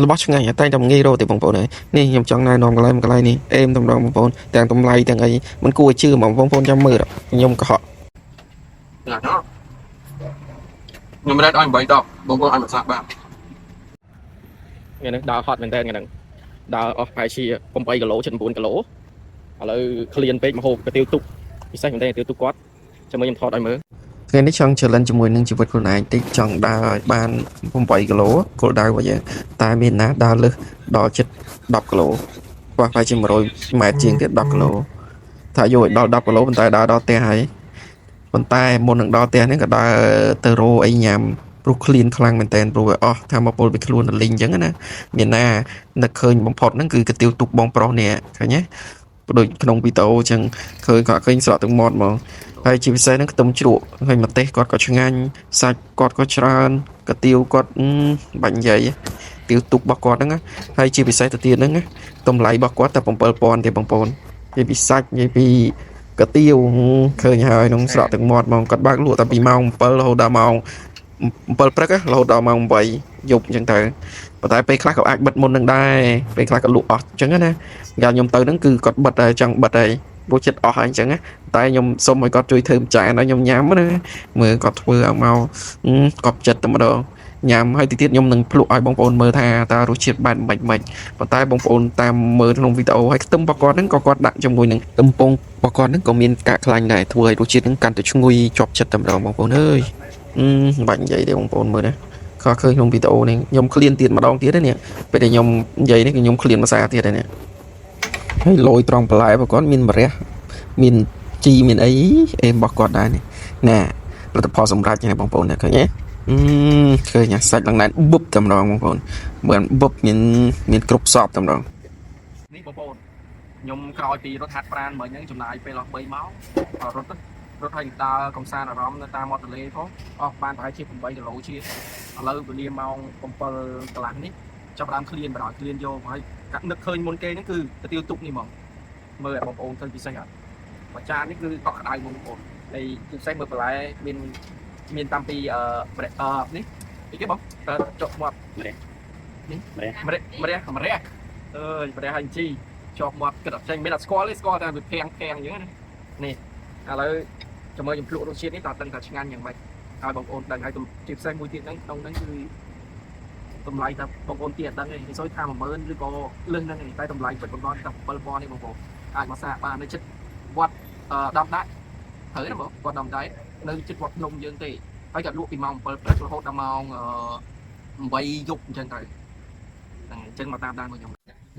របស់ឆ្ងាញ់តែតែងាយរកទេបងប្អូននេះខ្ញុំចង់ណែនាំកន្លែងនេះអេមតម្រងបងប្អូនទាំងតម្លៃទាំងអីមិនគួរជឿបងប្អូនចាំមើលខ្ញុំកុហកខ្ញុំមិនដែរឲ្យ8 10បងប្អូនឲ្យមិនសាក់បាទថ្ងៃនេះដើរហត់មែនតើថ្ងៃហ្នឹងដើរអស់ប្រហែលជា8គីឡូជិត9គីឡូឥឡូវក្លៀនពេកមកហូបកាទៀវទុកពិសេសមែនតើកាទៀវទុកគាត់ចាំមើលខ្ញុំថតឲ្យមើលថ្ងៃនេះចង់ challenge ជាមួយនឹងជីវិតខ្លួនឯងតិចចង់ដើរឲ្យបាន8គីឡូគោលដៅរបស់យើងតែមានណាដើរលើសដល់ជិត10គីឡូប្រហែលជា100ម៉ែត្រជាងទៀត10គីឡូថាយកឲ្យដល់10គីឡូប៉ុន្តែដើរដល់ផ្ទះហើយប៉ុន្តែមុននឹងដល់ផ្ទះនេះក៏ដើរទៅរោអីញ៉ាំព្រោះឃ្លានខ្លាំងមែនតើព្រោះអស់ថាមកពលពីខ្លួនលីងអញ្ចឹងណាមានណានឹកឃើញបំផុតហ្នឹងគឺកាទៀវទុកបងប្រុសនេះឃើញទេដូចក្នុងវីដេអូអញ្ចឹងឃើញគាត់ឃើញស្រក់ទឹកមាត់ហ្មងហើយជាពិសេសហ្នឹងខ្ទឹមជ្រក់ឃើញម្ទេសគាត់ក៏ឆ្ងាញ់សាច់គាត់ក៏ច្រើនកាទៀវគាត់បាញ់និយាយទៀវទុករបស់គាត់ហ្នឹងហើយជាពិសេសទៅទៀតហ្នឹងតម្លៃរបស់គាត់តែ7000ទេបងប្អូននិយាយពីសាច់និយាយពីកាទៀវឃើញហើយក្នុងស្រក់ទឹកមាត់ហ្មងគាត់បើកលក់តែពីម៉ោង7រហូតដល់ម៉ោង7ព្រឹករហូតដល់ម៉ោង8យប់អញ្ចឹងទៅប៉ុន្តែពេលខ្លះក៏អាចបិទមុននឹងដែរពេលខ្លះក៏លក់អស់អញ្ចឹងណាកាលខ្ញុំទៅហ្នឹងគឺគាត់បិទហើយចង់បិទហើយព្រោះចិត្តអស់ហើយអញ្ចឹងណាតែខ្ញុំសុំឲ្យគាត់ជួយធ្វើម្ចាស់ឲ្យខ្ញុំញ៉ាំណាមើលគាត់ធ្វើឲ្យមកកប់ចិត្តតែម្ដងញ៉ាំហើយទីទៀតខ្ញុំនឹងភ្លក់ឲ្យបងប្អូនមើលថាតើរសជាតិបែបម៉េចប៉ុន្តែបងប្អូនតាមមើលក្នុងវីដេអូហើយខ្ទឹមរបស់គាត់ហ្នឹងក៏គាត់ដាក់ជាមួយនឹងខ្ទឹមពងរបស់គាត់ហ្នឹងក៏មានកាកខ្លាញ់ដែរធ្វើឲ្យរសជាតិហ្នឹងកាន់តែឈ្ងុយជាប់ចិត្តតែម្ដងបងប្អូនអើយបាច់និយាយទេបងប្អូនមើលណាខកឃើញក្នុងវីដេអូនេះខ្ញុំឃ្លានទៀតម្ដងទៀតនេះពេលដែលខ្ញុំនិយាយនេះគឺខ្ញុំឃ្លានភាសាទៀតនេះហើយលយត្រង់បន្លែរបស់គាត់មានម្រះមានជីមានអីអេមរបស់គាត់ដែរនេះណាលទ្ធផលសម្រាប់ហ្នឹងបងប្អូនឃើញទេឃើញសាច់ឡើងណែនបុបតែម្ដងបងប្អូនមើលបុបមានគ្រប់សពតែម្ដងនេះបងប្អូនខ្ញុំក្រោយពីរត់ហាត់ប្រាណមិញហ្នឹងចំណាយពេលអស់3ម៉ោងរត់ឲ្យដើរកំសាន្តអារម្មណ៍នៅតាមមាត់ទន្លេផងអស់បានប្រហែលជា8គីឡូជាឥឡូវវេលាម៉ោង7កន្លះនេះចាប់ដើមឃ្លានបណ្ដោយឃ្លានយកហើយកាត់នឹកឃើញមុនគេហ្នឹងគឺកាទៀវទុកនេះហ្មងមើលឲ្យបងប្អូនឃើញពិសេសអត់មួយចាននេះគឺកក់ក្ដៅបងប្អូនហើយពិសេសមើលបន្លែមានតាំងពីនេះអីគេបងចុកមាត់នេះម្រះអើយម្រះហើយជីជាប់មាត់គិតអត់ចេញមានអត់ស្គាល់ទេស្គាល់តែវាភាំងអញ្ចឹងណានេះឥឡូវចាំមើលខ្ញុំភ្លក់រសជាតិនេះតើដឹងថាឆ្ងាញ់យ៉ាងម៉េចឲ្យបងប្អូនដឹងហើយជាពិសេសមួយទៀតហ្នឹងក្នុងហ្នឹងគឺតម្លៃថាបងប្អូនទៀតអត់ដឹងទេសូវថា10000ឬក៏លើសហ្នឹងតែតម្លៃពិតប្រាកដថា7000នេះបងប្អូនអាចមកសាកបាននៅចិត្តវត្តដំដាច់ត្រូវទេបងគាត់ដំដាច់នៅចិត្តវត្តភ្នំយើងទេហើយគាត់លក់ពីម៉ោង7ព្រឹករហូតដល់ម៉ោង8យប់អញ្ចឹងទៅហ្នឹងអញ្ចឹងមកតាមដានមកខ្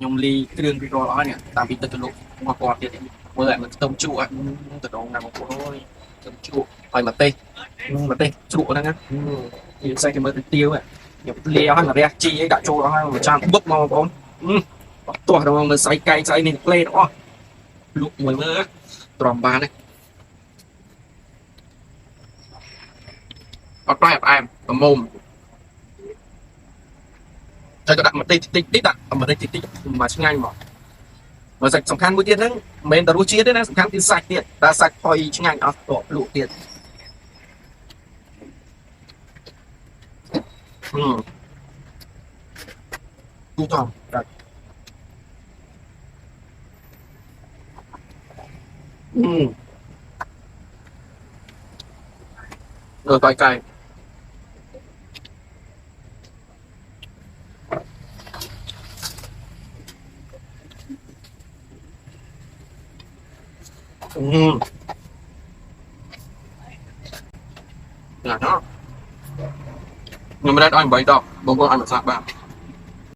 ញុំលីគ្រឿងពីរាល់អស់នេះតាមពីទឹកទៅលក់មកគាត់ទៀតមើលឲ្យมันខ្ទឹមជ្រក់ទៅដងណាបងប្អូនអើយខ្ទឹមជ្រក់ហើយម្ទេសជ្រក់ហ្នឹងណានិយាយផ្សេងគេមើលទៅទាវខ្ញុំលាឲ្យមករះជីអីដាក់ចូលអស់ហើយមួយចានបុកមកបងប្អូនអត់ទាស់ដល់មើលស្អីកែងស្អីនេះផ្លេតអស់លក់មួយមើលទ្រាំបានទេអត់ប្រែផ្អែមប្រមុំតែក៏ដាក់ម្ទេសតិចដាក់ម្ទេសតិចមកឆ្ងាញ់មកបើសាច់សំខាន់មួយទៀតហ្នឹងមិនមែនតែរសជាតិទេណាសំខាន់គឺសាច់ទៀតតែសាច់ផុយឆ្ងាញ់អស់តលក់ទៀតទូចំដាក់បាយកាយណាខ្ញុំមិនได้ឲ្យ8 10បងប្អូនឲ្យមកសាកបាន